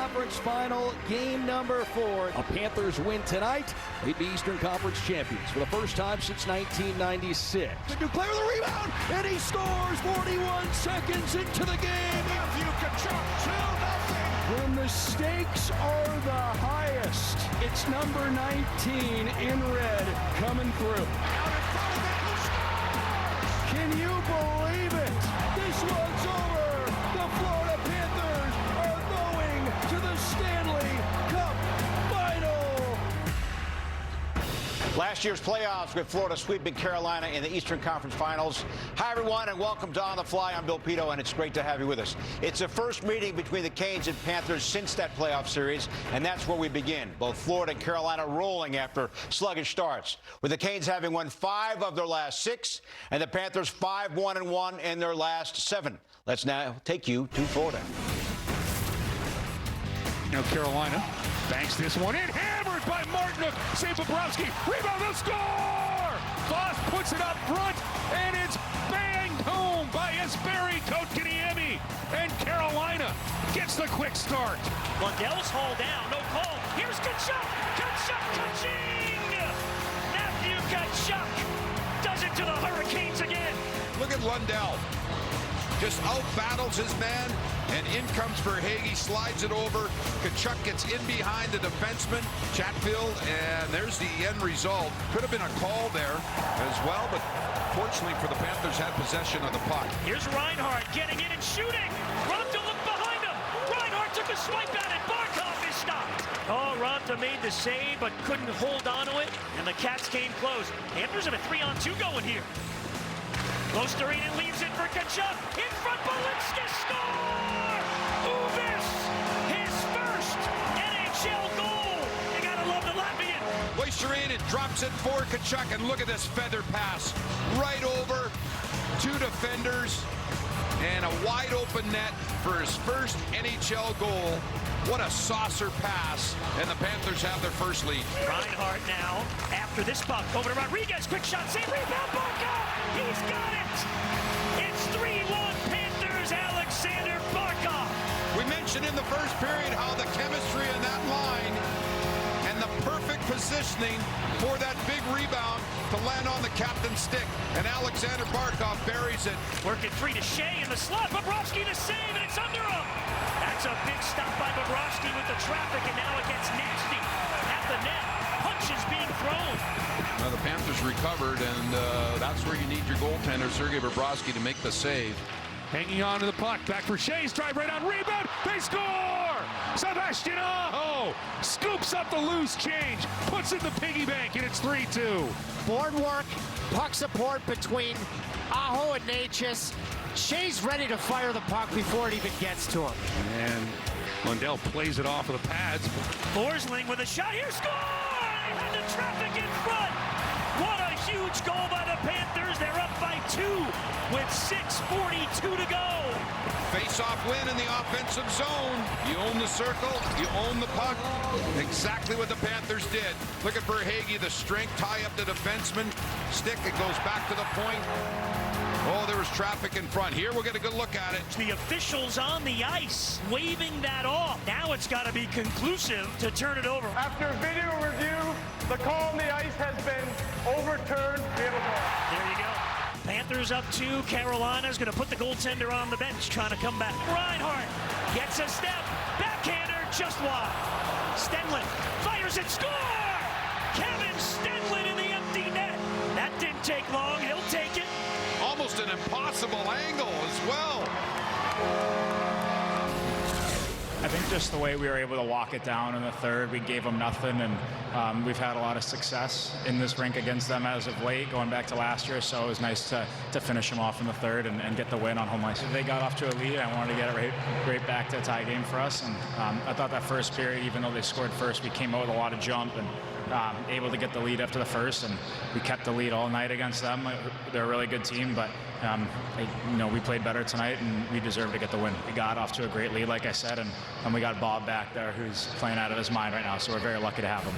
Conference Final, game number 4. A Panthers win tonight. They'd be Eastern Conference champions for the first time since 1996. Duclair with a rebound, and he scores 41 seconds into the game. Matthew Tkachuk, 2-0. When the stakes are the highest, it's number 19 in red coming through. Can you believe it? This one's over. The Florida Panthers are going to the Stanley Cup Final. Last year's playoffs with Florida sweeping Carolina in the Eastern Conference Finals. Hi, everyone, and welcome to On the Fly. I'm Bill Pito, and it's great to have you with us. It's the first meeting between the Canes and Panthers since that playoff series, and that's where we begin. Both Florida and Carolina rolling after sluggish starts, with the Canes having won 5 of their last 6, and the Panthers 5-1-1 in their last 7. Let's now take you to Florida. Now Carolina banks this one in, hammered by Martinook, save Bobrovsky, rebound, the score! Voss puts it up front, and it's banged home by Jesperi Kotkaniemi, and Carolina gets the quick start. Lundell's hauled down, no call. Here's Tkachuk, ka-ching! Matthew Tkachuk does it to the Hurricanes again. Look at Lundell. Just out-battles his man, and in comes Verhaeghe, slides it over. Tkachuk gets in behind the defenseman, Chatfield, and there's the end result. Could have been a call there as well, but fortunately for the Panthers, had possession of the puck. Here's Reinhart getting in and shooting. Ronta looked behind him. Reinhart took a swipe at it. Barkov is stopped. Oh, Ronta made the save, but couldn't hold on to it, and the Cats came close. Panthers have a 3-on-2 going here. Losterinen leaves it for Tkachuk. In front, Balinska score! Uvis, his first NHL goal. You gotta love the Latvian. Losterinen drops it for Tkachuk, and look at this feather pass. Right over 2 defenders, and a wide open net for his first NHL goal. What a saucer pass, and the Panthers have their first lead. Reinhart now, after this puck, over to Rodriguez, quick shot, save, rebound, Barkov! He's got it! It's 3-1 Panthers, Alexander Barkov! We mentioned in the first period how the chemistry in that line and the perfect positioning for that big rebound to land on the captain's stick, and Alexander Barkov buries it. Working 3 to Shea in the slot, Bobrovsky to save, and it's under him! That's a big stop by Bobrovsky with the traffic, and now it gets nasty at the net. Punches being thrown. Well, the Panthers recovered, and that's where you need your goaltender, Sergei Bobrovsky, to make the save. Hanging on to the puck, back for Shea's drive right on, rebound, they score! Sebastian Aho scoops up the loose change, puts in the piggy bank, and it's 3-2. Board work, puck support between Aho and Necas. Shea's ready to fire the puck before it even gets to him. And Lundell plays it off of the pads. Forsling with a shot, here, score! They had the traffic in front. What a huge goal by the Panthers. They're up by 2 with 6:42 to go. Face-off win in the offensive zone. You own the circle, you own the puck. Exactly what the Panthers did. Look at Verhaeghe, the strength, tie up the defenseman. Stick, it goes back to the point. Oh, there was traffic in front. Here, we'll get a good look at it. The officials on the ice waving that off. Now it's got to be conclusive to turn it over. After video review, the call on the ice has been overturned. We have a goal. There you go. Panthers up 2. Carolina's going to put the goaltender on the bench, trying to come back. Reinhart gets a step. Backhander just wide. Stenlund fires it. Score! Kevin Stenlund in the empty net. That didn't take long. He'll take it. Almost an impossible angle as well. I think just the way we were able to lock it down in the third, we gave them nothing, and we've had a lot of success in this rink against them as of late, going back to last year, so it was nice to finish them off in the third and get the win on home ice. They got off to a lead. I wanted to get it right back to a tie game for us, and I thought that first period, even though they scored first, we came out with a lot of jump and able to get the lead after the first, and we kept the lead all night against them. They're a really good team, but we played better tonight, and we deserved to get the win. We got off to a great lead, like I said, and we got Bob back there, who's playing out of his mind right now, so we're very lucky to have him.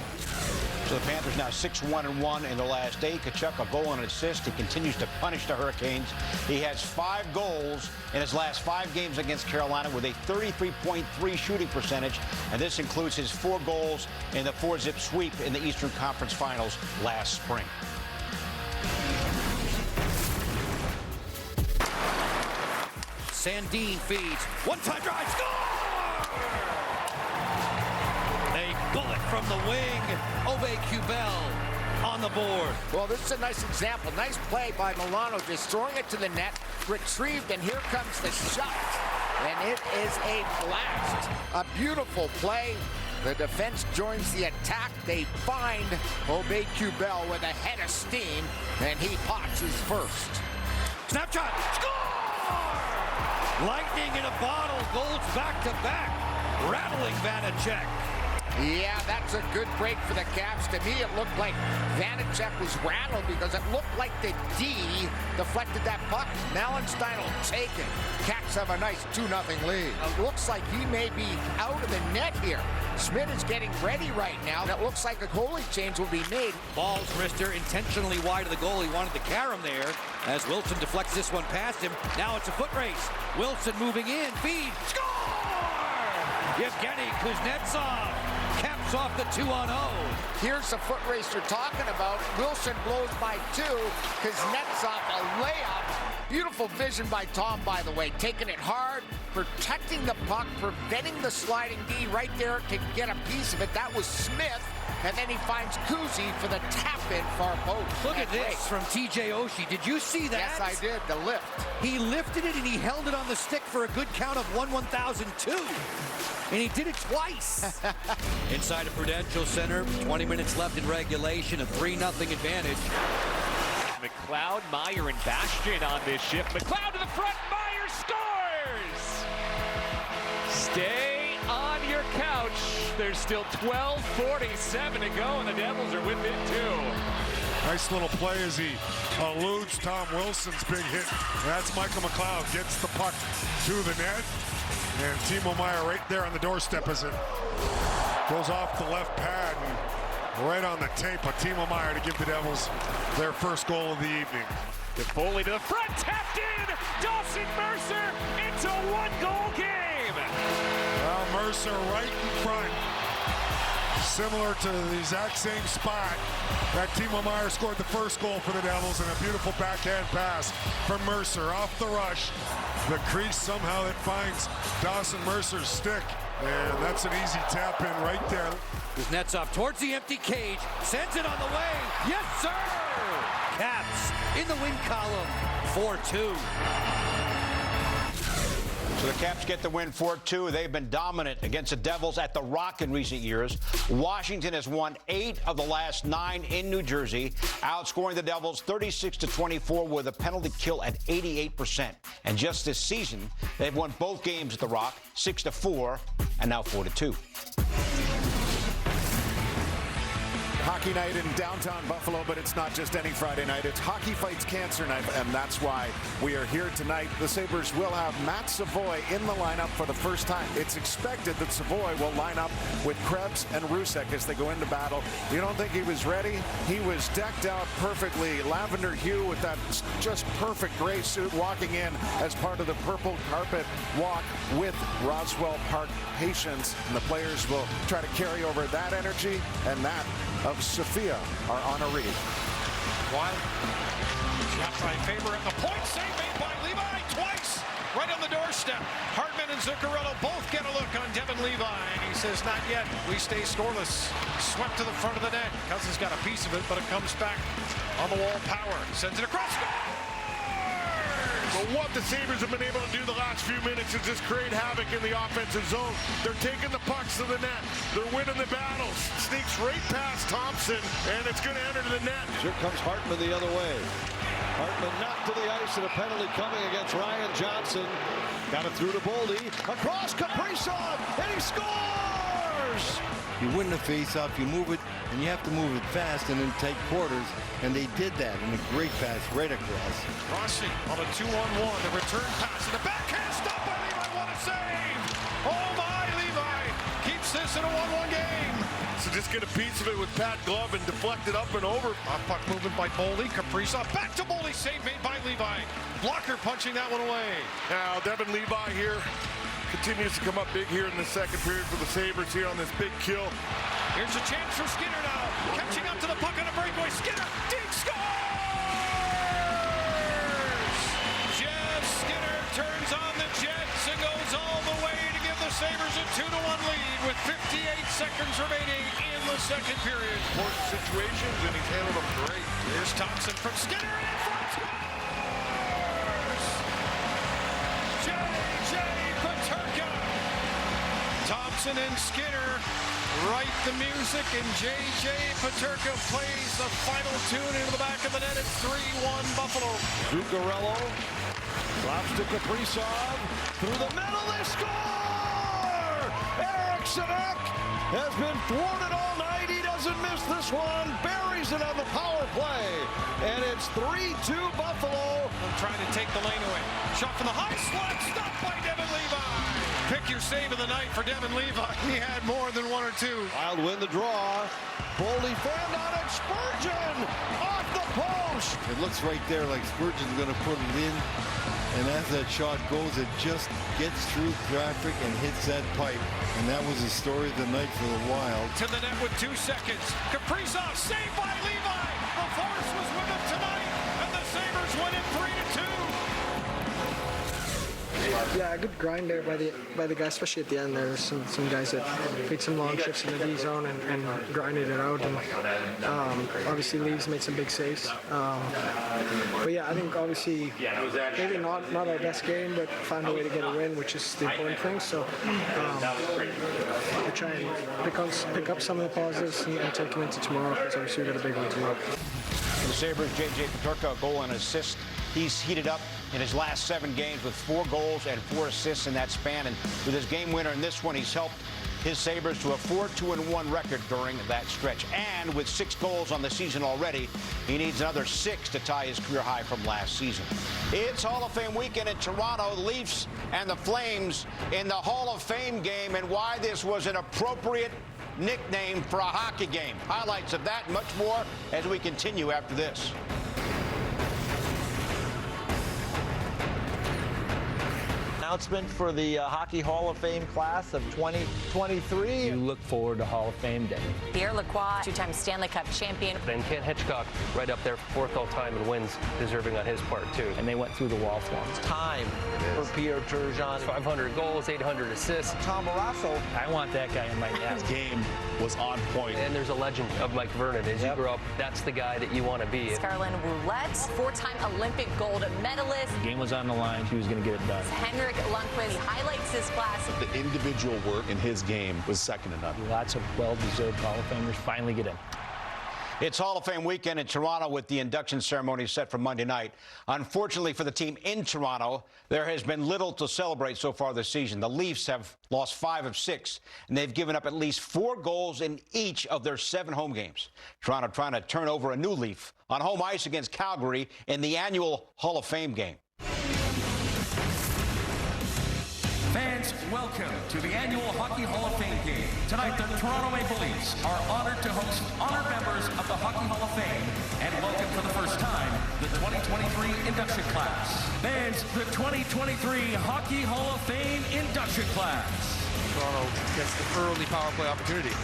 So the Panthers now 6-1-1 in the last 8. Tkachuk a goal and an assist. He continues to punish the Hurricanes. He has 5 goals in his last 5 games against Carolina with a 33.3 shooting percentage, and this includes his 4 goals in the 4-zip sweep in the Eastern Conference Finals last spring. Sandin feeds. One-time drive. Score! A bullet from the wing. Kubel on the board. Well, this is a nice example. Nice play by Milano, just throwing it to the net, retrieved, and here comes the shot. And it is a blast. A beautiful play. The defense joins the attack. They find Kubel with a head of steam, and he pots his first. Snapshot. Score! Lightning in a bottle. Goals back-to-back. Rattling Vanacek. Yeah, that's a good break for the Caps. To me, it looked like Vanacek was rattled because it looked like the D deflected that puck. Malenstein will take it. Caps have a nice 2-0 lead. It looks like he may be out of the net here. Schmidt is getting ready right now. And it looks like a goalie change will be made. Ball's wrister intentionally wide of the goal. He wanted to carry him there as Wilson deflects this one past him. Now it's a foot race. Wilson moving in. Feed. Score! Yevgeny Kuznetsov caps off the 2-0. Here's the foot race you're talking about. Wilson blows by 2. Kuznetsov a layup. Beautiful vision by Tom, by the way. Taking it hard, protecting the puck, preventing the sliding D right there to get a piece of it. That was Smith. And then he finds Kuzi for the tap-in far post. Look at this from TJ Oshie. Did you see that? Yes, I did. The lift. He lifted it and he held it on the stick for a good count of 1-1002. And he did it twice. Inside of Prudential Center, 20 minutes left in regulation, a 3-0 advantage. McLeod, Meyer, and Bastian on this shift. McLeod to the front, Meyer scores! Stay on your couch. There's still 12:47 to go, and the Devils are with it too. Nice little play as he eludes Tom Wilson's big hit. That's Michael McLeod, gets the puck to the net. And Timo Meier right there on the doorstep as it goes off the left pad and right on the tape of Timo Meier to give the Devils their first goal of the evening. Foley to the front, tapped in! Dawson Mercer, it's a 1-goal game! Well, Mercer right in front. Similar to the exact same spot that Timo Meier scored the first goal for the Devils, and a beautiful backhand pass from Mercer off the rush. The crease somehow that finds Dawson Mercer's stick, and that's an easy tap in right there. Kuznetsov towards the empty cage, sends it on the way. Yes, sir! Caps in the win column, 4-2. So the Caps get the win 4-2. They've been dominant against the Devils at the Rock in recent years. Washington has won 8 of the last 9 in New Jersey, outscoring the Devils 36-24 with a penalty kill at 88%. And just this season, they've won both games at the Rock, 6-4, and now 4-2. Hockey night in downtown Buffalo, but it's not just any Friday night. It's Hockey Fights Cancer Night, and that's why we are here tonight. The Sabres will have Matt Savoy in the lineup for the first time. It's expected that Savoy will line up with Krebs and Rusek as they go into battle. You don't think he was ready? He was decked out perfectly, lavender hue with that just perfect gray suit, walking in as part of the purple carpet walk with Roswell Park patients. And the players will try to carry over that energy and that of Sophia are on a read. Wild. Shot by Faber at the point. Save made by Levi twice. Right on the doorstep. Hartman and Zuccarello both get a look on Devin Levi. And he says, not yet. We stay scoreless. Swept to the front of the net. Cousins got a piece of it, but it comes back on the wall. Power sends it across. But what the Sabres have been able to do the last few minutes is just create havoc in the offensive zone. They're taking the pucks to the net. They're winning the battles. Sneaks right past Thompson, and it's going to enter the net. Here comes Hartman the other way. Hartman knocked to the ice, and a penalty coming against Ryan Johnson. Got it through to Boldy. Across Kaprizov, and he scores! You win the face-off, you move it, and you have to move it fast and in tight quarters, and they did that in a great pass right across. Rossi on a 2-on-1. The return pass and the backhand stop by Levi. What a save! Oh my, Levi keeps this in a 1-1 game. to just get a piece of it with Pat Glove and deflect it up and over. Puck movement by Boldy. Kaprizov back to Boldy. Save made by Levi. Blocker punching that one away. Now Devin Levi here continues to come up big here in the second period for the Sabres here on this big kill. Here's a chance for Skinner now. Catching up to the puck on a breakaway. Skinner. Deep scores! Jeff Skinner turns on the Jets and goes all the way to give the Sabres a 2-1 lead with 58 seconds remaining in the second period. Important situations, and he's handled them great. Here's Thompson from Skinner and in front. Scores! J.J. Peterka. Thompson and Skinner write the music, and J.J. Peterka plays the final tune into the back of the net. It's 3-1 Buffalo. Zuccarello drops to Kaprizov. Through the middle, they score! Eriksson Ek has been thwarted all night. He doesn't miss this one. Buries it on the power play. And it's 3-2 Buffalo. Trying to take the lane away. Shot from the high slot, stopped by Devin Levi. Pick your save of the night for Devin Levi. He had more than one or two. Wild win the draw. Boldy fanned on it. Spurgeon off the post. It looks right there like Spurgeon's going to put it in. And as that shot goes, it just gets through traffic and hits that pipe. And that was the story of the night for the Wild. To the net with 2 seconds. Kaprizov saved by Levi. The force was with him tonight. And the Sabres win it 3-2. Yeah, a good grind there by the guys, especially at the end. There were some guys that made some long shifts in the D zone and grinded it out. And obviously, Leaves made some big saves. But yeah, I think obviously maybe not our best game, but found a way to get a win, which is the important thing. So we'll try and pick up some of the positives and take them into tomorrow, because obviously we got a big one tomorrow. The Sabres, J.J. Peterka, a goal and assist. He's heated up in his last 7 games with 4 goals and 4 assists in that span. And with his game winner in this one, he's helped his Sabres to a 4-2-1 record during that stretch. And with 6 goals on the season already, he needs another 6 to tie his career high from last season. It's Hall of Fame weekend in Toronto. Leafs and the Flames in the Hall of Fame game, and why this was an appropriate nickname for a hockey game. Highlights of that and much more as we continue after this. Announcement for the Hockey Hall of Fame class of 2023. You look forward to Hall of Fame Day. Pierre Lacroix, 2-time Stanley Cup champion. And Ken Hitchcock, right up there, 4th all-time in wins, deserving on his part, too. And they went through the wall for him. Time for Pierre Turgeon. 500 goals, 800 assists. Tom Barrasso. I want that guy in my net. His game was on point. And there's a legend of Mike Vernon. As you grow up, that's the guy that you want to be. Scarlett Roulette, 4-time Olympic gold medalist. The game was on the line. He was going to get it done. Henrik Lundqvist highlights his class. The individual work in his game was second to none. Lots of well-deserved Hall of Famers finally get in. It's Hall of Fame weekend in Toronto with the induction ceremony set for Monday night. Unfortunately for the team in Toronto, there has been little to celebrate so far this season. The Leafs have lost 5 of 6, and they've given up at least 4 goals in each of their 7 home games. Toronto trying to turn over a new leaf on home ice against Calgary in the annual Hall of Fame game. Fans, welcome to the annual Hockey Hall of Fame game. Tonight, the Toronto Maple Leafs are honored to host honored members of the Hockey Hall of Fame and welcome for the first time the 2023 induction class. Fans, the 2023 Hockey Hall of Fame induction class. Toronto gets the early power play opportunity.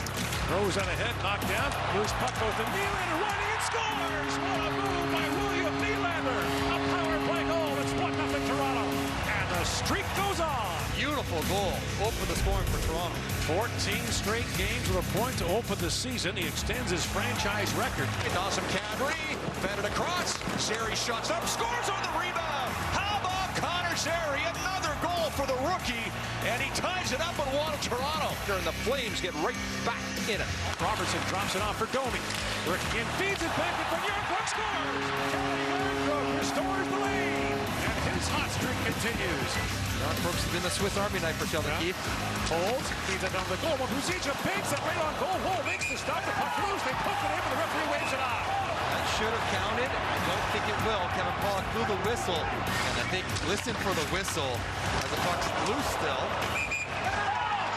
Throws on ahead, knocked down. Loose puck goes to Nylander, running and scores! What a move by William Nylander! A power play goal. It's 1-0 Toronto. And the streak goes on. Beautiful goal. Open the scoring for Toronto. 14 straight games with a point to open the season. He extends his franchise record. Awesome Cadbury. Fed it across. Zary shuts up. Scores on the rebound. How about Connor Zary? Another goal for the rookie. And he ties it up and won Toronto. And the Flames get right back in it. Robertson drops it off for Domi. Rick again feeds it back to Bjorkgren. Scores. Charlie Bjorkgren restores the lead. And his hot streak continues. John Brooks has been the Swiss Army knife for Sheldon Keefe. Holds, feeds it down the goal. Huzica banks it right on goal. Wall makes the stop. The puck loose. They poke it in, but the referee waves it off. That should have counted. I don't think it will. Kevin Pollock blew the whistle. And I think listen for the whistle as the puck's loose still.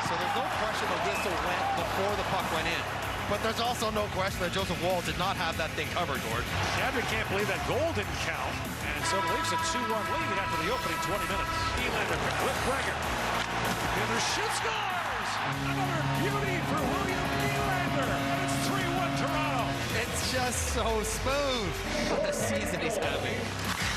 So there's no question the whistle went before the puck went in. but there's also no question that Joseph Woll did not have that thing covered, Gord. Chadwick can't believe that goal didn't count. And so the Leafs a 2-1 lead after the opening 20 minutes. Nylander with Gregor. And the shoot scores! Another beauty for William Nylander. And it's 3-1 Toronto. It's just so smooth. What a season he's having.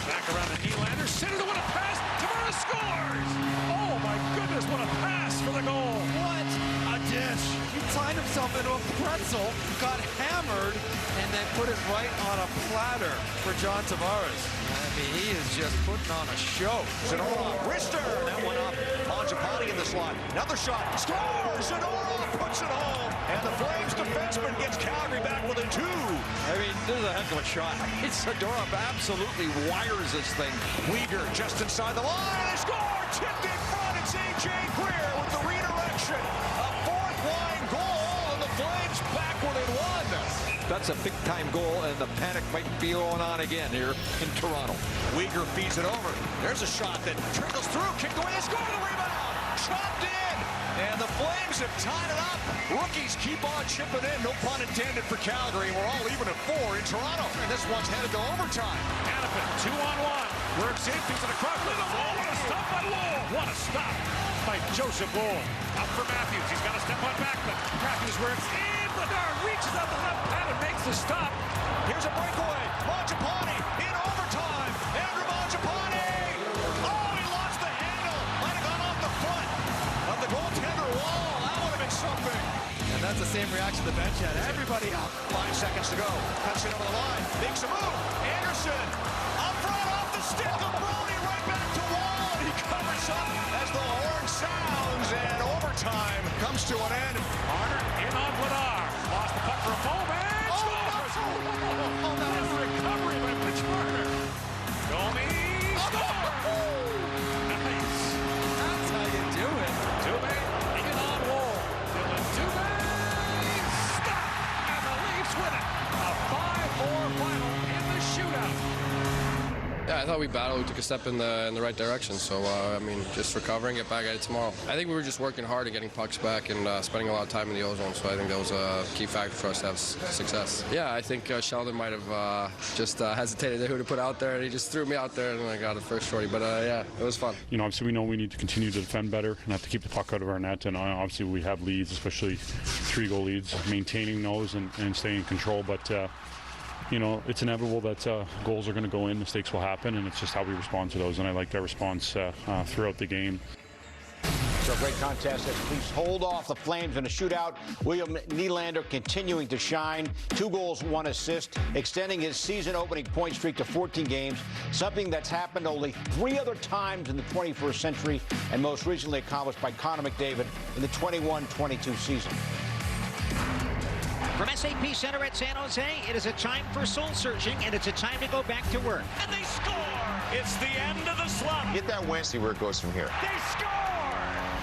Back around to Nylander. Centered to win a pass. Tavares scores! Oh my goodness, what a pass for the goal. What a dish. He tied himself into a pretzel, got hammered, and then put it right on a platter for John Tavares. I mean, he is just putting on a show. Zadorov, wrister, that one up. Mangiapane in the slot. Another shot. Scores! Zadorov puts it home. And the Flames defenseman gets Calgary back within 2. I mean, this is a heck of a shot. Zadorov absolutely wires this thing. Uyghur just inside the line. They score! Tipped in front. It's A.J. Greer with the redirection. A fourth-line goal, and the Flames back within 1. That's a big-time goal, and the panic might be going on again here in Toronto. Uyghur feeds it over. There's a shot that trickles through. Kicked away. They score the rebound. Chopped in. And the Flames have tied it up. Rookies keep on chipping in. No pun intended for Calgary. We're all even at 4 in Toronto. And this one's headed to overtime. Hannafin, 2-on-1. Works in, feeds it across with the ball. What a stop by Woll. What a stop by Joseph Woll. Up for Matthews. He's got to step on back, but Matthews works in. Bedard reaches out the left pad and makes the stop. Here's a breakaway. Mangiapane in overtime. Andrew Mangiapane. Oh, he lost the handle. Might have gone off the foot of the goaltender wall. That would have been something. And that's the same reaction the bench had. Everybody up. 5 seconds to go. Cuts it over the line. Makes a move. Anderson up front off the stick of Brody. Right back to Wall. And he covers up as the horn sounds. And overtime comes to an end. Marner in on Bedard. Lost the puck for a moment. Scores! Oh, that was a recovery by Mitch Marner. Domi scores! Nice. That's how you do it. Dubé in on Woll. Dylan Dubé stop! And the Leafs win it. A 5-4 final in the shootout. Yeah, I thought we battled. We took a step in the right direction. So, I mean, just recovering, get back at it tomorrow. I think we were just working hard at getting pucks back and spending a lot of time in the ozone. So I think that was a key factor for us to have success. Yeah, I think Sheldon might have just hesitated who to put out there, and he just threw me out there, and I got the first shorty. But yeah, it was fun. You know, obviously we know we need to continue to defend better and have to keep the puck out of our net. And obviously we have leads, especially 3-goal leads, maintaining those and staying in control. But you know, it's inevitable that goals are going to go in, mistakes will happen, and it's just how we respond to those. And I like that response throughout the game. So a great contest as Leafs hold off the Flames in a shootout. William Nylander continuing to shine. 2 goals, 1 assist, extending his season-opening point streak to 14 games, something that's happened only 3 other times in the 21st century, and most recently accomplished by Connor McDavid in the 21-22 season. From SAP Center at San Jose, it is a time for soul searching, and it's a time to go back to work. And they score! It's the end of the slump. Get that win, see where it goes from here. They score!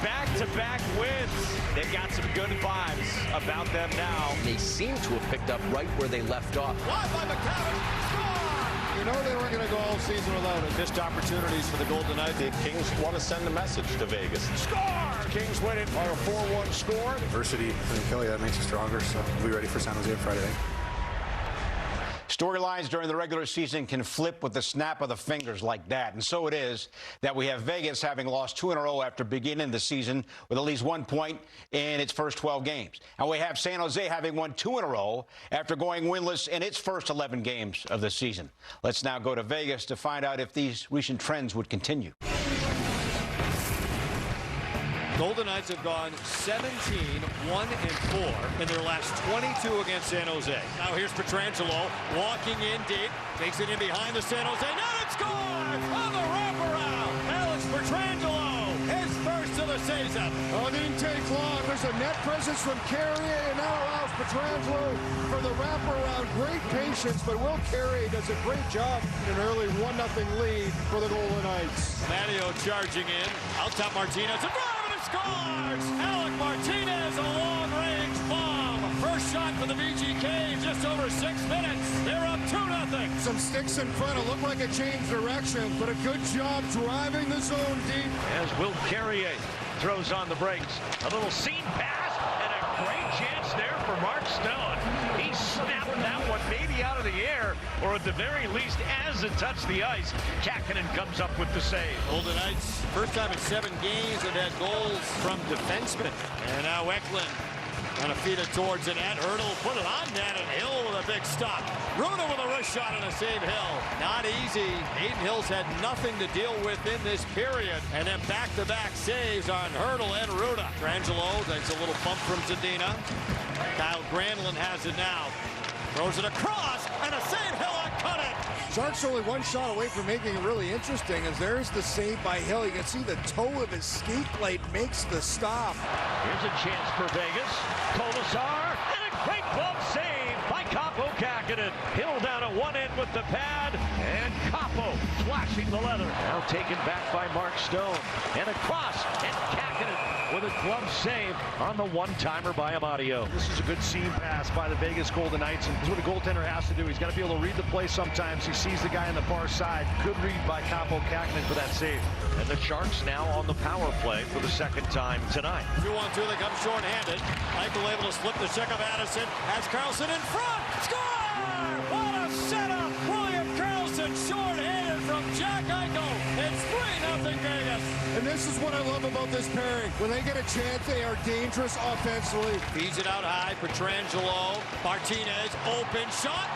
Back-to-back wins. They've got some good vibes about them now. They seem to have picked up right where they left off. Wide by McCavish. Score! You know they weren't going to go all season without it. Missed opportunities for the Golden Knights. The Kings want to send a message to Vegas. Score! Kings win it on a 4-1 score. Adversity doesn't kill you, that makes you stronger. So we'll be ready for San Jose on Friday night. Storylines during the regular season can flip with the snap of the fingers like that. And so it is that we have Vegas having lost 2 in a row after beginning the season with at least 1 point in its first 12 games. And we have San Jose having won 2 in a row after going winless in its first 11 games of the season. Let's now go to Vegas to find out if these recent trends would continue. Golden Knights have gone 17, 1-4 in their last 22 against San Jose. Now here's Pietrangelo walking in deep, takes it in behind the San Jose. Now it's gone on the wraparound. Alex Pietrangelo, his first of the season. Oh, it didn't take long. There's a net presence from Carrier, and now allows Pietrangelo for the wraparound. Great patience, but Will Carrier does a great job in an early 1-0 lead for the Golden Knights. Matteo charging in, out top Martinez, and scores! Alec Martinez, a long-range bomb. First shot for the VGK in just over 6 minutes. They're up 2-0. Some sticks in front. It looked like a change direction, but a good job driving the zone deep. As Will Carrier throws on the brakes. A little seam pass and a great chance there for Mark Stone. He snapped that one maybe out of the air, or at the very least as it touched the ice. Kähkönen comes up with the save. Golden Knights, first time in 7 games have had goals from defensemen. And now Eklund gonna feed it towards the net. Hurdle put it on net, and Hill with a big stop. Runa with a wrist shot and a save. Hill. Not easy. Hayden Hill's had nothing to deal with in this period. And then back-to-back saves on Hurdle and Runa. Petrangelo takes a little bump from Zadina. Kyle Granlund has it now. Throws it across, and a save. Hill on Cunning. Sharks only one shot away from making it really interesting, as there's the save by Hill. You can see the toe of his skate plate makes the stop. Here's a chance for Vegas. Kolasar, and a great glove save by Kaapo Kähkönen. Hill down at one end with the pad, and Kaapo flashing the leather. Now taken back by Mark Stone, and across, and Kähkönen with a glove save on the one-timer by Amadio. This is a good seam pass by the Vegas Golden Knights, and this is what a goaltender has to do. He's got to be able to read the play sometimes. He sees the guy on the far side. Good read by Kaapo Kähkönen for that save. And the Sharks now on the power play for the second time tonight. 2-1-2, they come short-handed. Michael able to slip the check of Addison. Has Carlson in front. Score! What a setup! William Carlson short-handed from Jack Eichel. It's 3-0 Vegas. And this is what I love about this pairing. When they get a chance, they are dangerous offensively. Feeds it out high. Petrangelo. Martinez. Open shot.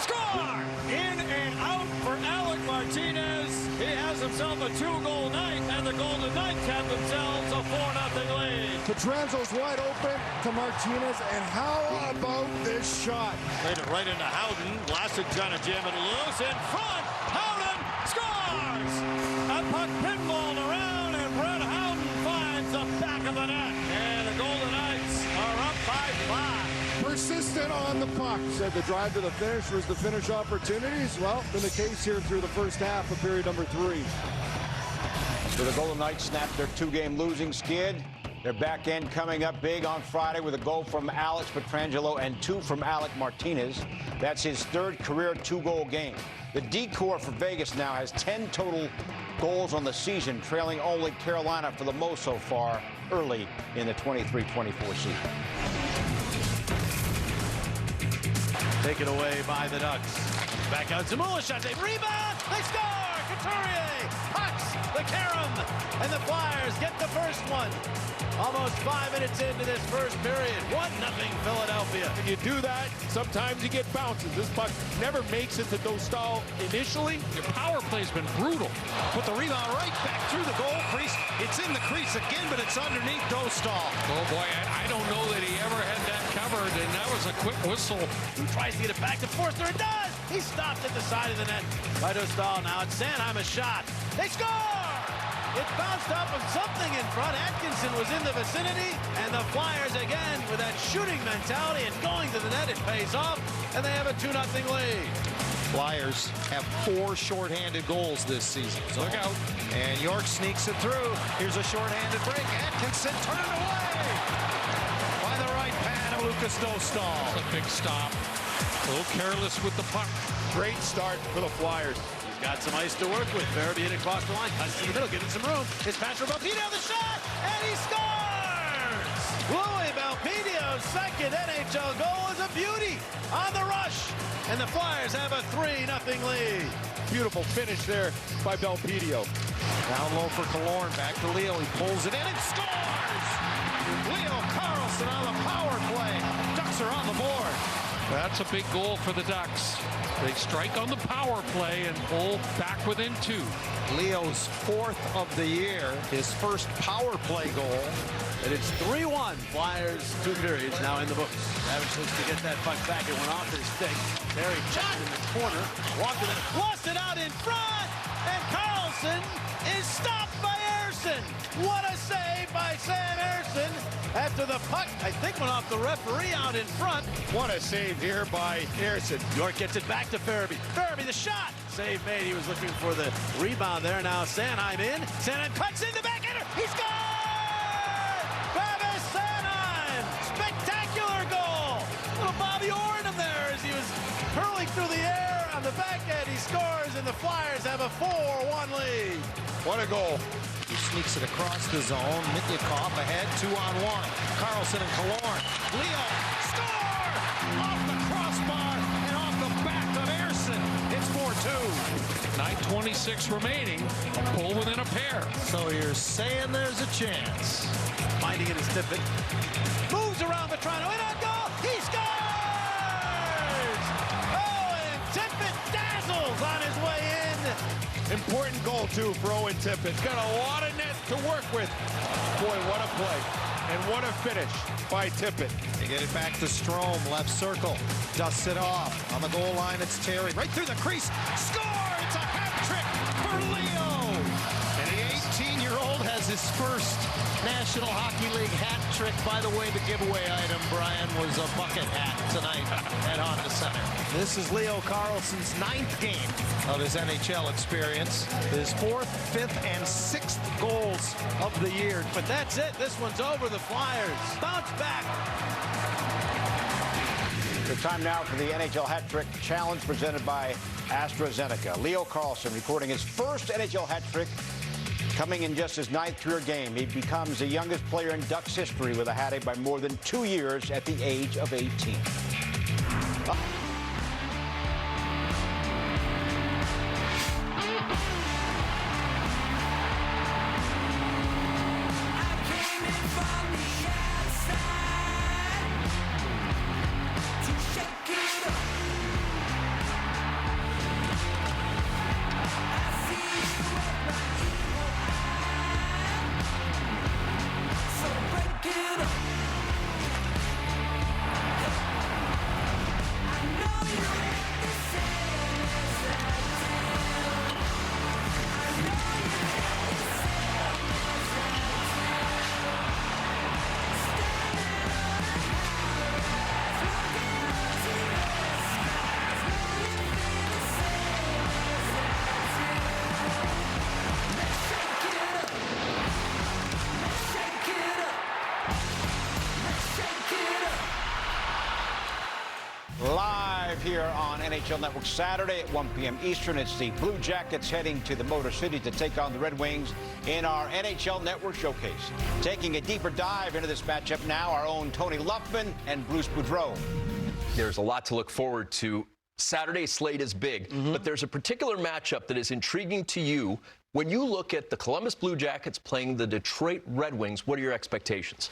Score! In and out for Alec Martinez. He has himself a 2-goal night, and the Golden Knights have themselves a 4-0 lead. Petrangelo wide open to Martinez, and how about this shot? Played it right into Howden. Vlasic trying to jam it loose in front. Howden scores! A puck pinballed around, and Brett Howden finds the back of the net. And the Golden Knights are up by 5. Persistent on the puck. Said the drive to the finish was the finish opportunities. Well, been the case here through the first half of period number 3. So the Golden Knights snapped their 2-game losing skid. Their back end coming up big on Friday with a goal from Alex Petrangelo and 2 from Alec Martinez. That's his 3rd career 2-goal game. The D-Corps for Vegas now has 10 total goals on the season, trailing only Carolina for the most so far early in the 23-24 season. Taken away by the Ducks. Back out to Mullashot. They rebound. They score. Couturier. Pucks. The carom. And the Flyers get the first one. Almost 5 minutes into this first period. 1-0 Philadelphia. When you do that, sometimes you get bounces. This puck never makes it to Dostal initially. Your power play's been brutal. Put the rebound right back through the goal crease. It's in the crease again, but it's underneath Dostal. Oh boy, I don't know that he ever had that covered, and that was a quick whistle. Who tries to get it back to Forster? It does! He stopped at the side of the net by Dostal. Now it's Sanheim, a shot. They score! It bounced off of something in front. Atkinson was in the vicinity, and the Flyers again with that shooting mentality and going to the net. It pays off, and they have a 2-0 lead. Flyers have 4 shorthanded goals this season. So look out. And York sneaks it through. Here's a shorthanded break. Atkinson turned away by the right pad of Lucas Dostal. That's a big stop. A little careless with the puck. Great start for the Flyers. He's got some ice to work with. Farabee in across the line. Cuts to the middle, giving some room. It's Patrick Belpedio, the shot, and he scores! Louis Belpedio's second NHL goal is a beauty on the rush. And the Flyers have a 3-0 lead. Beautiful finish there by Belpedio. Down low for Killorn. Back to Leo. He pulls it in and scores! Leo Carlson on the power play. Ducks are on the board. That's a big goal for the Ducks. They strike on the power play and pull back within 2. Leo's 4th of the year. His first power play goal. And it's 3-1. Flyers 2 periods now in the books. Savage looks to get that puck back. It went off his stick. Terry checked in the corner. Walked it in. Lost it out in front. And Carlson is stopped by Ersson. What a save by Sam Ersson. After the puck, I think, went off the referee out in front. What a save here by Ersson. York gets it back to Farabee. Farabee, the shot. Save made. He was looking for the rebound there. Now Sanheim in. Sanheim cuts in the backhander. He scored! Travis Sanheim! Spectacular goal! Little Bobby Orr there as he was hurling through the air on the backhand. He scores, and the Flyers have a 4-1 lead. What a goal. He sneaks it across the zone. Mityakov ahead, 2-on-1. Carlson and Killorn. Leo 8:26 remaining. Pull within a pair. So you're saying there's a chance. Finding it is Tippett. Moves around Vetrano. In on goal. He scores! Owen Tippett dazzles on his way in. Important goal, too, for Owen Tippett. Got a lot of net to work with. Boy, what a play. And what a finish by Tippett. They get it back to Strome, left circle. Dusts it off. On the goal line, it's Terry. Right through the crease. Score! It's a hat trick for Leo! And the 18-year-old has his first National Hockey League hat trick. By the way, the giveaway item, Brian, was a bucket hat tonight at Honda Center. This is Leo Carlson's 9th game of his NHL experience. His 4th, 5th, and 6th goals of the year. But that's it. This one's over the Flyers. Bounce back. The time now for the NHL Hat Trick Challenge presented by AstraZeneca. Leo Carlson recording his first NHL hat trick, coming in just his 9th career game. He becomes the youngest player in Ducks history with a hat-trick by more than 2 years at the age of 18. Live here on NHL Network Saturday at 1 p.m. Eastern. It's the Blue Jackets heading to the Motor City to take on the Red Wings in our NHL Network Showcase. Taking a deeper dive into this matchup now, our own Tony Luffman and Bruce Boudreau. There's a lot to look forward to. Saturday's slate is big, but there's a particular matchup that is intriguing to you. When you look at the Columbus Blue Jackets playing the Detroit Red Wings, what are your expectations?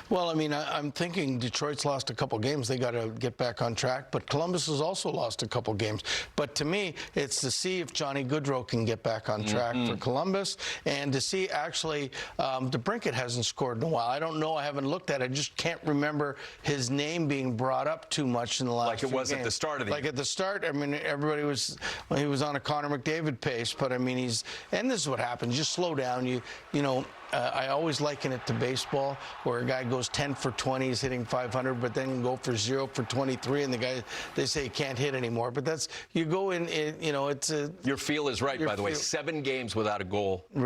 Well, I mean, I'm thinking Detroit's lost a couple games. They got to get back on track. But Columbus has also lost a couple games. But to me, it's to see if Johnny Gaudreau can get back on track for Columbus, and to see actually DeBrincat hasn't scored in a while. I don't know. I haven't looked at it. I just can't remember his name being brought up too much in the last few games. Like it was at the start of the year. Like at the start, I mean, everybody was, well, he was on a Connor McDavid pace. But, I mean, and this is what happens. Just slow down. You know, I always liken it to baseball, where a guy goes 10 for 20, he's hitting 500, but then go for 0 for 23, and the guy, they say he can't hit anymore. But that's, you go in, you know, it's a... Your feel is right, by the way. 7 games without a goal for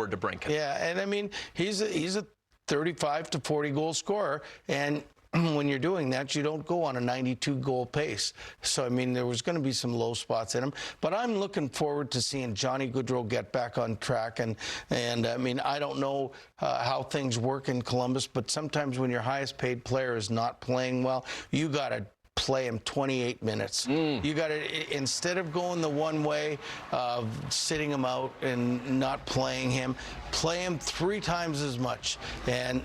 DeBrincat. Yeah, and I mean, he's a 35 to 40 goal scorer, and when you're doing that, you don't go on a 92-goal pace. So, I mean, there was going to be some low spots in him. But I'm looking forward to seeing Johnny Gaudreau get back on track. And I mean, I don't know how things work in Columbus, but sometimes when your highest-paid player is not playing well, you got to play him 28 minutes. You got to, instead of going the one way of sitting him out and not playing him, play him 3 times as much. And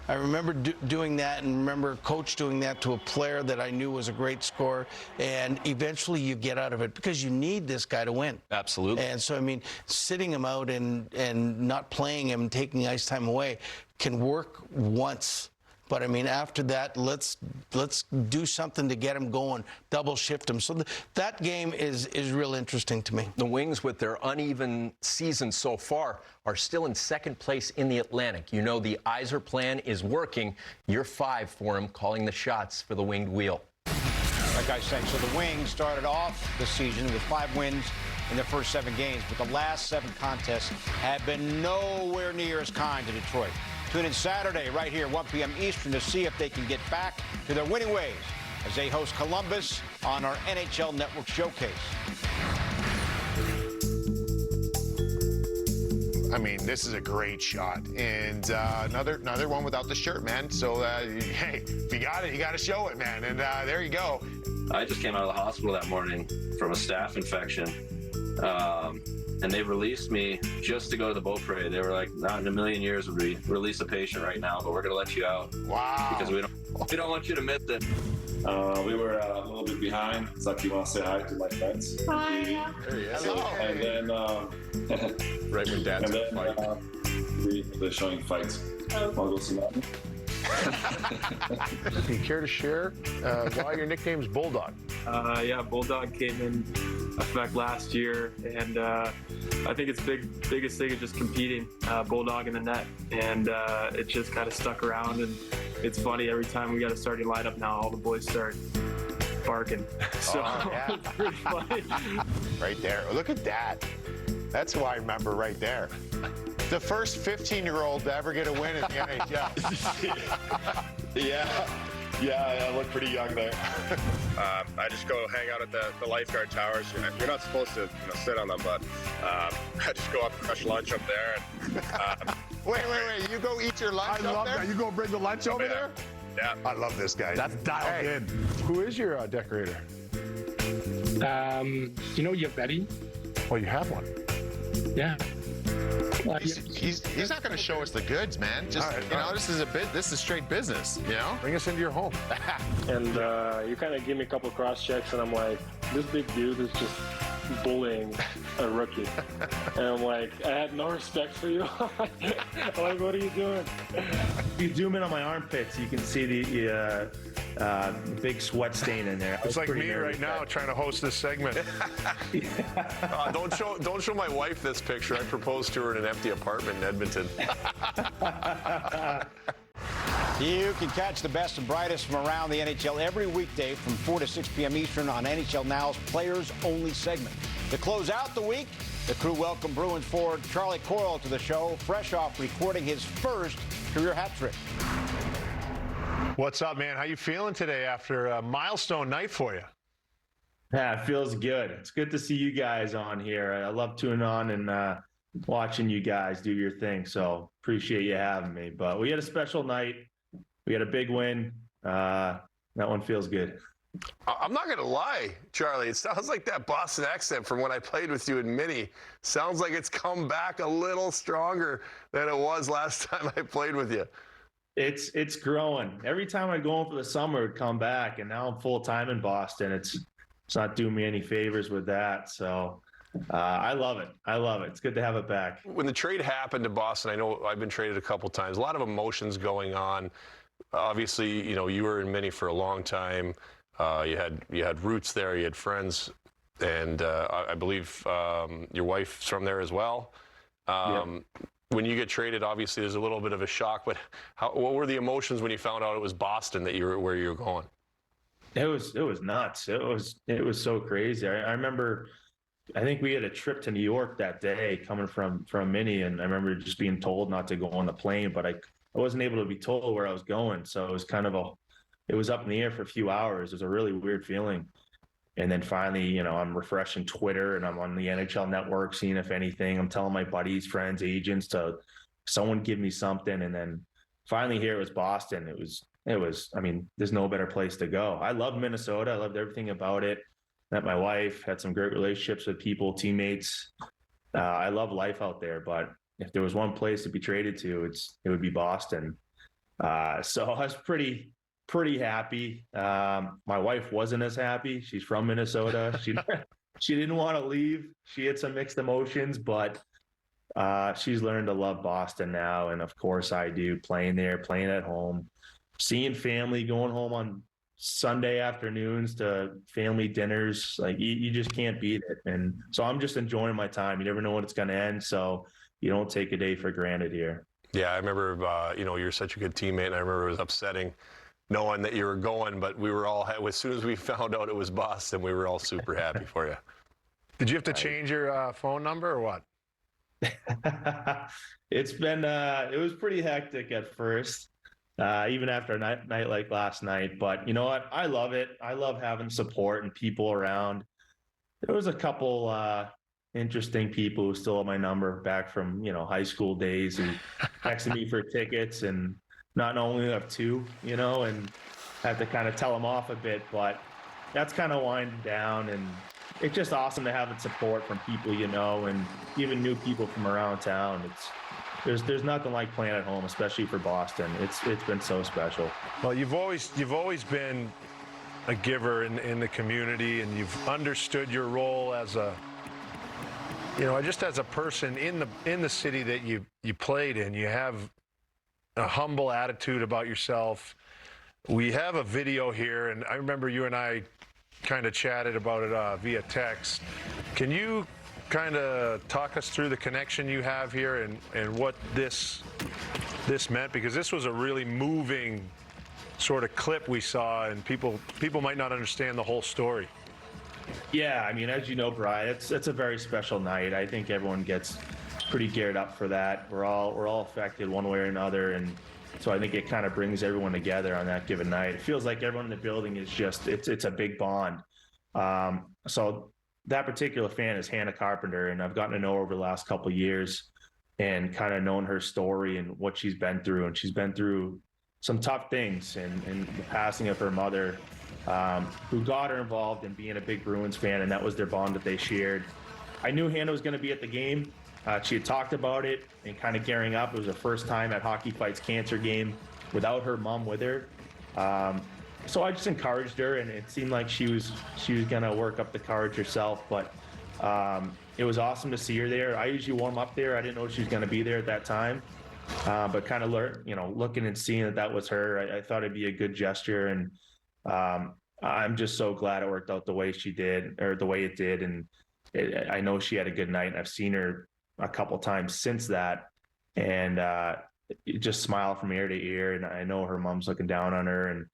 I remember doing that, and remember coach doing that to a player that I knew was a great scorer. And eventually you get out of it because you need this guy to win. Absolutely. And so, I mean, sitting him out and not playing him, taking ice time away can work once. But, I mean, after that, let's do something to get him going, double shift him. So that game is real interesting to me. The Wings, with their uneven season so far, are still in second place in the Atlantic. You know the Yzer plan is working. You're 5 for him, calling the shots for the Winged Wheel. Like I said, so the Wings started off the season with 5 wins in their first 7 games, but the last 7 contests have been nowhere near as kind to Detroit. Tune in Saturday right here, 1 p.m. Eastern, to see if they can get back to their winning ways as they host Columbus on our NHL Network Showcase. I mean, this is a great shot, and another one without the shirt, man. So, hey, if you got it, you got to show it, man. And there you go. I just came out of the hospital that morning from a staph infection, And they released me just to go to the boat parade. They were like, not in a million years would we release a patient right now, but we're going to let you out. Wow. Because we don't want you to miss it. We were a little bit behind. It's like you want to say hi to my friends. Hi. There he is. Hello. And then, right when Dad's and then they're showing fights. Want to go see that? Do you care to share why your nickname's Bulldog? Yeah, Bulldog came in effect last year, and I think its biggest thing is just competing, Bulldog in the net, and it just kind of stuck around. And it's funny, every time we got a starting lineup now, all the boys start barking. So yeah. it's pretty funny. Right there. Look at that. That's who I remember right there. The first 15-year-old to ever get a win in the NHL. Yeah, I look pretty young there. I just go hang out at the lifeguard towers. You're not supposed to sit on them, but I just go up and crush lunch up there. And, Wait. You go eat your lunch up there? That. You go bring the lunch over there? Yeah. I love this guy. That's dialed in. Who is your decorator? Yvetti. Oh, you have one? Yeah. He's not going to show us the goods, man. Just this is straight business. Bring us into your home. And you kind of give me a couple cross checks, and I'm like, this big dude is just bullying a rookie. And I'm like, I had no respect for you. I'm like, what are you doing? If you zoom in on my armpits, you can see the big sweat stain in there. It's like me right now trying to host this segment. Don't show my wife this picture. I proposed to her in an empty apartment in Edmonton. You can catch the best and brightest from around the NHL every weekday from 4 to 6 p.m. Eastern on NHL Now's Players Only segment. To close out the week, the crew welcomed Bruins forward Charlie Coyle to the show, fresh off recording his first career hat trick. What's up, man? How you feeling today after a milestone night for you? Yeah, it feels good. It's good to see you guys on here. I love tuning on and watching you guys do your thing. So appreciate you having me. But we had a special night. We had a big win. That one feels good. I'm not going to lie, Charlie. It sounds like that Boston accent from when I played with you in Mini. Sounds like it's come back a little stronger than it was last time I played with you. It's growing. Every time I go in for the summer, it'd come back, and now I'm full time in Boston. It's not doing me any favors with that. So I love it. It's good to have it back. When the trade happened to Boston, I know I've been traded a couple times. A lot of emotions going on. Obviously, you were in Mini for a long time. You had roots there. You had friends, and I believe your wife's from there as well. Yep. When you get traded, obviously there's a little bit of a shock. But what were the emotions when you found out it was Boston that where you were going? It was nuts. It was so crazy. I remember. I think we had a trip to New York that day coming from Mini, and I remember just being told not to go on the plane, but I wasn't able to be told where I was going, so it was kind of it was up in the air for a few hours. It was a really weird feeling. And then finally, I'm refreshing Twitter and I'm on the NHL network, seeing if anything. I'm telling my buddies, friends, agents to someone give me something. And then finally here it was Boston. It was, there's no better place to go. I loved Minnesota. I loved everything about it. Met my wife, had some great relationships with people, teammates. I love life out there, but if there was one place to be traded to, it would be Boston. So I was pretty happy. My wife wasn't as happy. She's from Minnesota. She didn't want to leave. She had some mixed emotions, but she's learned to love Boston now. And of course I do, playing there, playing at home, seeing family, going home on Sunday afternoons to family dinners. Like you just can't beat it. And so I'm just enjoying my time. You never know when it's going to end. So you don't take a day for granted here. Yeah, I remember, you're such a good teammate, and I remember it was upsetting knowing that you were going, but we were all, as soon as we found out it was Boston, we were all super happy for you. Did you have to change your phone number or what? It's been, it was pretty hectic at first, even after a night like last night. But you know what? I love it. I love having support and people around. There was a couple interesting people who still have my number back from, high school days who texted me for tickets, and not only have two, and have to kind of tell them off a bit, but that's kind of winding down. And it's just awesome to have the support from people you know, and even new people from around town. There's nothing like playing at home, especially for Boston. It's been so special. Well, you've always been a giver in the community, and you've understood your role as a, just as a person in the city that you played in. You have a humble attitude about yourself. We have a video here, and I remember you and I kind of chatted about it via text. Can you kind of talk us through the connection you have here and what this meant? Because this was a really moving sort of clip we saw, and people might not understand the whole story. Yeah, I mean, as you know, Brian, it's a very special night. I think everyone gets pretty geared up for that. We're all affected one way or another, and so I think it kind of brings everyone together on that given night. It feels like everyone in the building is just it's a big bond. So that particular fan is Hannah Carpenter, and I've gotten to know her over the last couple of years and kind of known her story and what she's been through. And she's been through some tough things, and the passing of her mother, who got her involved in being a big Bruins fan, and that was their bond that they shared. I knew Hannah was going to be at the game. She had talked about it and kind of gearing up. It was her first time at Hockey Fights Cancer game without her mom with her. So I just encouraged her, and it seemed like she was going to work up the courage herself. But it was awesome to see her there. I usually warm up there. I didn't know she was going to be there at that time. But kind of looking and seeing that was her, I thought it'd be a good gesture. And I'm just so glad it worked out the way she did, or the way it did. And I know she had a good night, and I've seen her a couple times since that, and just smile from ear to ear. And I know her mom's looking down on her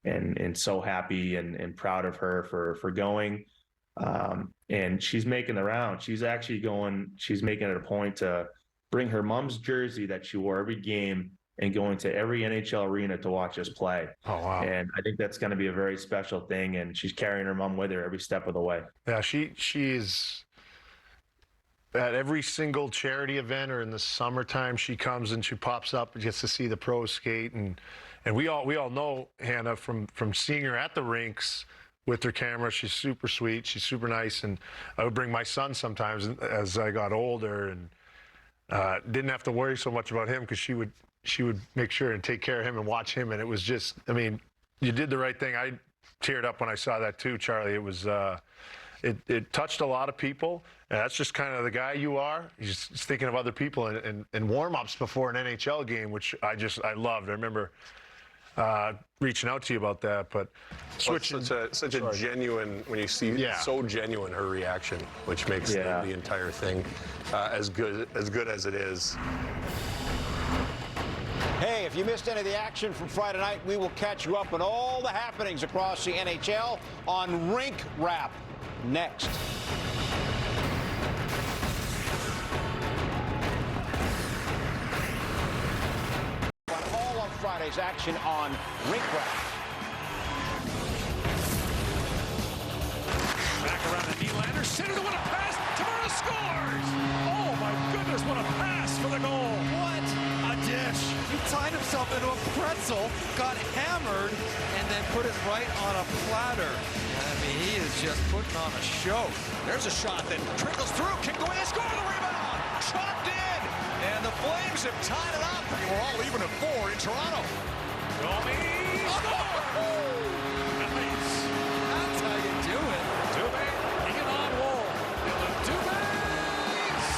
and so happy and proud of her for going. And she's making the round. She's making it a point to bring her mom's jersey that she wore every game and going to every NHL arena to watch us play. Oh, wow. And I think that's going to be a very special thing. And she's carrying her mom with her every step of the way. Yeah, she's at every single charity event, or in the summertime, she comes and she pops up and gets to see the pros skate. And we all know Hannah from seeing her at the rinks with her camera. She's super sweet. She's super nice. And I would bring my son sometimes as I got older, and didn't have to worry so much about him, because she would make sure and take care of him and watch him. And it was just, I mean, you did the right thing. I teared up when I saw that too, Charlie. It was, it touched a lot of people. And that's just kind of the guy you are. He's thinking of other people and warm-ups before an NHL game, which I loved. I remember reaching out to you about that. But switching, such a genuine, when you see so genuine her reaction, which makes the entire thing as good as it is. Hey, if you missed any of the action from Friday night, we will catch you up on all the happenings across the NHL on Rink Wrap next. All of Friday's action on Rink Wrap. Back around the Nylander, center to win a pass. Tavares scores! Oh my goodness, what a pass for the goal! What a dish! He tied himself into a pretzel, got hammered, and then put it right on a platter. I mean, he is just putting on a show. There's a shot that trickles through. Kick away, score the rebound! Chopped in! And the Flames have tied it up. We're all even at 4 in Toronto. Domi score! Nice. That's how you do it. Dubé, hanging on wall. Dubé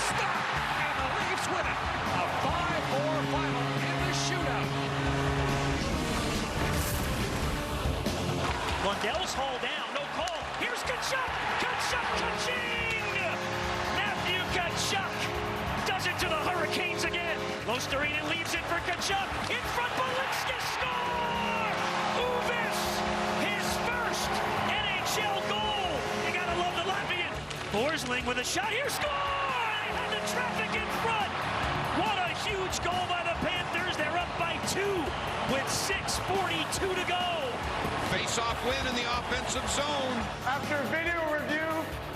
stop, and the Leafs win it. A 5-4 final in the shootout. Lundell's hauled down, no call. Here's Tkachuk. Ka-ching! Matthew Tkachuk does it to the Hurricanes again. Losterinen leaves it for Tkachuk. In front, Balinska score! Uvis, his first NHL goal. You gotta love the Latvian. Forsling with a shot. Here, score! They had the traffic in front. What a huge goal by the Panthers. They're up by 2 with 6:42 to go. Face-off win in the offensive zone. After video review,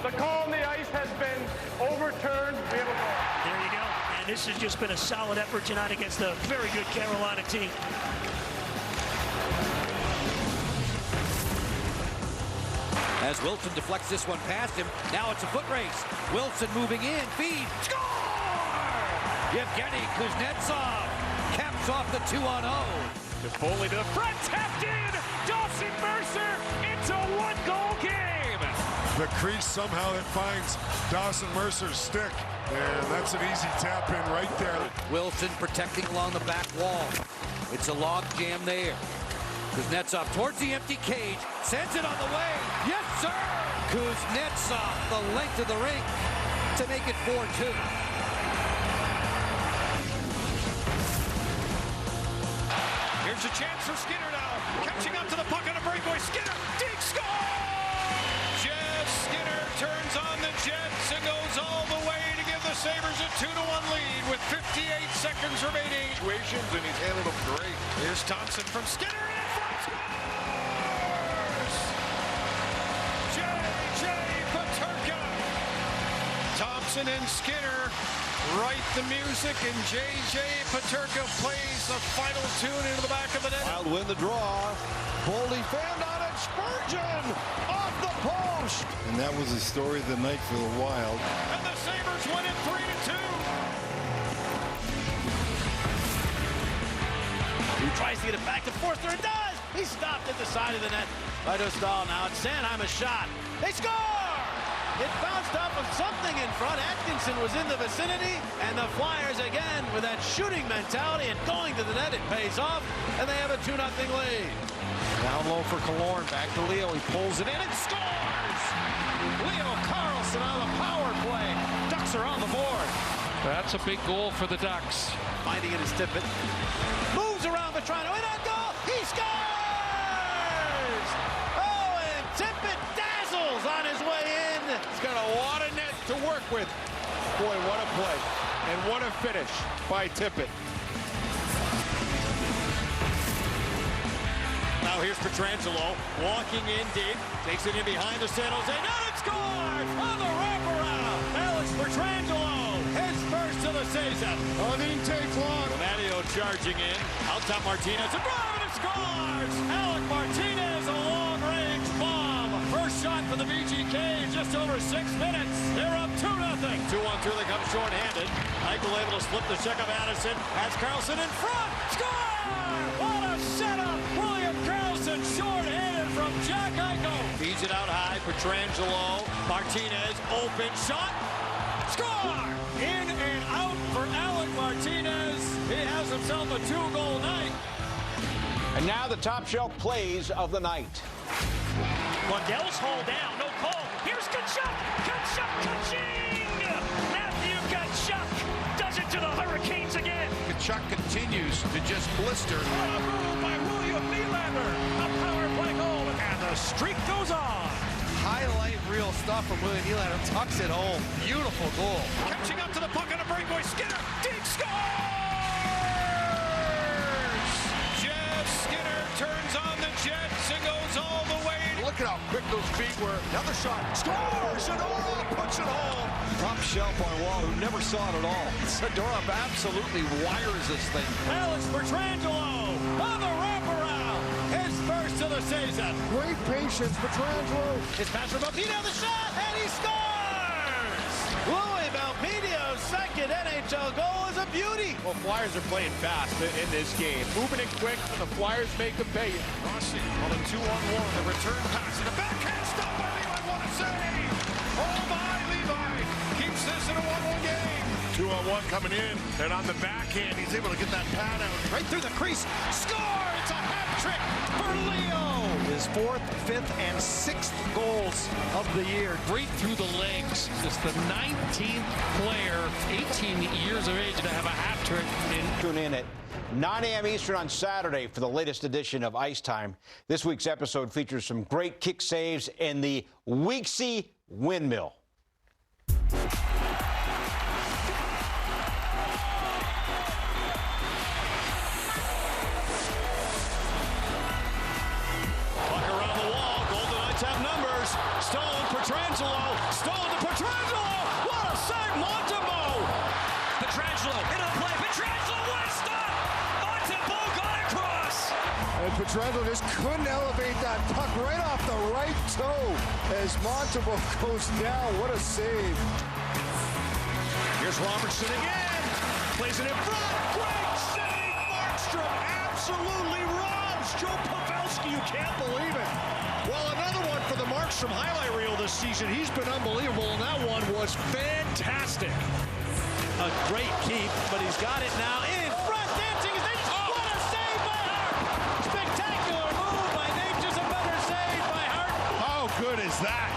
the call on the ice has been overturned. We have a goal. There you go. And this has just been a solid effort tonight against a very good Carolina team. And as Wilson deflects this one past him. Now it's a foot race. Wilson moving in, feed, score! Yevgeny Kuznetsov caps off the 2-on-0. Foley to the front, tapped in. Dawson Mercer, it's a one-goal game. The crease somehow that finds Dawson Mercer's stick, and that's an easy tap in right there. Wilson protecting along the back wall. It's a log jam there. Kuznetsov towards the empty cage, sends it on the way. Yes, sir! Kuznetsov, the length of the rink to make it 4-2. Here's a chance for Skinner now. Catching up to the puck on a breakaway. Skinner, deep score! Jeff Skinner turns on the Jets and goes all the way to give the Sabres a 2-1 lead with 58 seconds remaining. Situations, and he's handled them great. Here's Thompson from Skinner in front. Scores! J.J. Peterka. Thompson and Skinner write the music, and J.J. Peterka plays the final tune into the back of the net. Wild win the draw. Boldy found on it. Spurgeon off the post. And that was the story of the night for the Wild. And the Sabres win it 3-2. Who tries to get it back to Forster? It does! He stopped at the side of the net by Dostal. Now it's Sanheim, a shot. They score! It bounced off of something in front. Atkinson was in the vicinity, and the Flyers again with that shooting mentality and going to the net. It pays off, and they have a 2-0 lead. Down low for Killorn, back to Leo. He pulls it in and scores! Leo Carlson on the power play. Ducks are on the board. That's a big goal for the Ducks. Finding it is Tippett. Moves around Vetrano. In on goal. He scores! Oh, and Tippett dazzles on his way in. He's got a lot of net to work with. Boy, what a play. And what a finish by Tippett. Now here's Petrangelo walking in deep. Takes it in behind the San Jose. Now it scores! On the wraparound. Alex Petrangelo. His first to the season. Oh, it didn't take long. Matteo charging in. Out top Martinez. And it scores! Alec Martinez, a long-range bomb. First shot for the VGK in just over 6 minutes. They're up 2-0. 2-1-2, they come short-handed. Eichel able to slip the check of Addison. Has Carlson in front. Score! What a setup! William Carlson short-handed from Jack Eichel. Feeds it out high. Petrangelo. Martinez, open shot. Score! In and out for Alec Martinez. He has himself a 2-goal night. And now the top shelf plays of the night. Lundell's hauled down, no call. Here's Tkachuk! Tkachuk, Kaching! Matthew Tkachuk does it to the Hurricanes again. Tkachuk continues to just blister. What a move by William Nylander! A power play goal, and the streak goes on. Highlight reel stuff from William Nylander. Tucks it home. Beautiful goal. Catching up to the puck on a breakaway. Skinner, deep scores! Jeff Skinner turns on the Jets and goes all the way. Look at how quick those feet were. Another shot. Scores! Zadorov puts it home. Top shelf on Wall, who never saw it at all. Zadorov absolutely wires this thing. Alex Petrangelo on the wraparound. His first of the season. Great patience, Petrangelo. His pass from Belpedio, the shot, and he scores! Louis Belpedio's second NHL goal is a beauty. Well, Flyers are playing fast in this game. Moving it quick, and the Flyers make them pay. Rossi on a 2-on-1. The return pass and a backhand stop by Levi. What a save! Oh my, Levi keeps this in a 1-1 game. 2-on-1 coming in, and on the backhand, he's able to get that pad out. Right through the crease. Score! It's a hat trick for Leo. His 4th, 5th, and 6th goals of the year. Right through the legs. It's the 19th player, 18 years of age, to have a hat trick. Tune in at 9 a.m. Eastern on Saturday for the latest edition of Ice Time. This week's episode features some great kick saves and the Weeksy windmill. Stone, Petrangelo, Stone to Petrangelo! What a save, Montembeau! Petrangelo into the play, Petrangelo, what a stop! Montembeau got across! And Petrangelo just couldn't elevate that puck right off the the right toe as Montembeault goes down. What a save. Here's Robertson again. Plays it in front. Great save. Markstrom absolutely robs Joe Pavelski. You can't believe it. Well, another one for the Markstrom highlight reel this season. He's been unbelievable, and that one was fantastic. A great keep, but he's got it now in front. Dancing is what a save by Hart. Spectacular move by Nature's a better save by Hart. How good is that?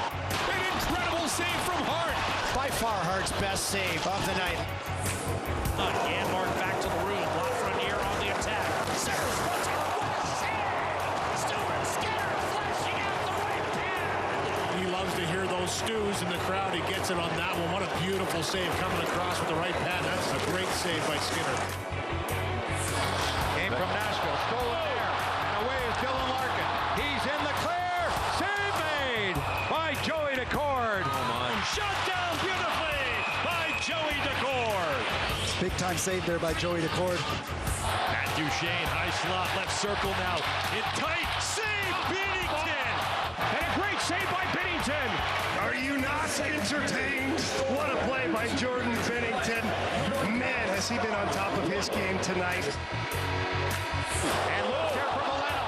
An incredible save from Hart. By far Hart's best save of the night. Janmark back to the room. Lafreniere on the attack. Serves puts it away. Stuart Skinner flashing out the right pad. He loves to hear those stews in the crowd. He gets it on that one. What a beautiful save coming across with the right pad. That's a great save by Skinner. Came from Nashville. Stolen there. And away is Dylan Larkin. He's in the clear. Save made by Joey Decord. Shot down beautifully by Joey Decord. Big time save there by Joey Decord. Matt Duchene, high slot, left circle now. In tight, save Binnington. And a great save by Binnington. Are you not entertained? What a play by Jordan Binnington. Man, has he been on top of his game tonight. And look here for Valeno.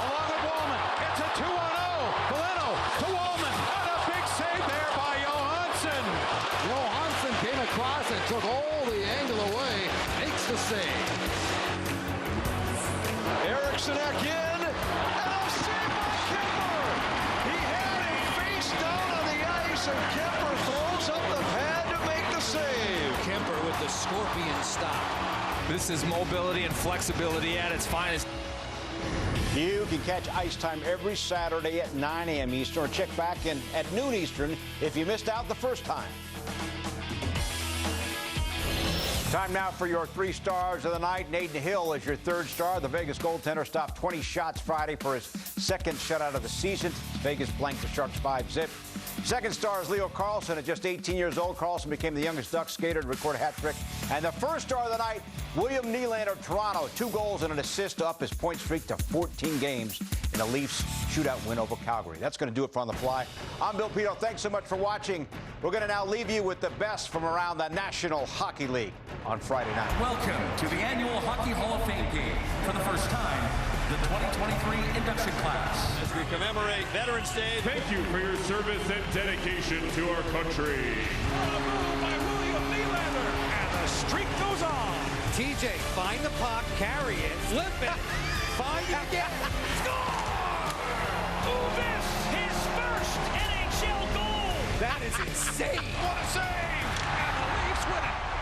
Along with Wallman. It's a 2-on-0. Valeno to Wallman. And a big save there by Johansson. Johansson came across and took all the angle away. Makes the save. Eriksson again. And a save by Kemper. He had a face down on the ice, and Kemper throws up the pad to make the save. Kemper with the scorpion stop. This is mobility and flexibility at its finest. You can catch Ice Time every Saturday at 9 a.m. Eastern, or check back in at noon Eastern if you missed out the first time. Time now for your 3 stars of the night. Nathan Hill is your 3rd star. The Vegas goaltender stopped 20 shots Friday for his 2nd shutout of the season. Vegas blanked the Sharks 5-zip. 2nd star is Leo Carlsson. At just 18 years old, Carlsson became the youngest Ducks skater to record a hat trick. And the 1st star of the night, William Nylander of Toronto. 2 goals and an assist to up his point streak to 14 games in the Leafs shootout win over Calgary. That's going to do it for On the Fly. I'm Bill Pito. Thanks so much for watching. We're going to now leave you with the best from around the National Hockey League on Friday night. Welcome to the annual Hockey Hall of Fame game. For the first time, the 2023 induction class. As we commemorate Veterans Day. Thank you for your service and dedication to our country. By William Nylander. And the streak goes on. TJ, find the puck, carry it, flip it, find it again. Score! This his first NHL goal. That is insane. What a save! And the Leafs win it.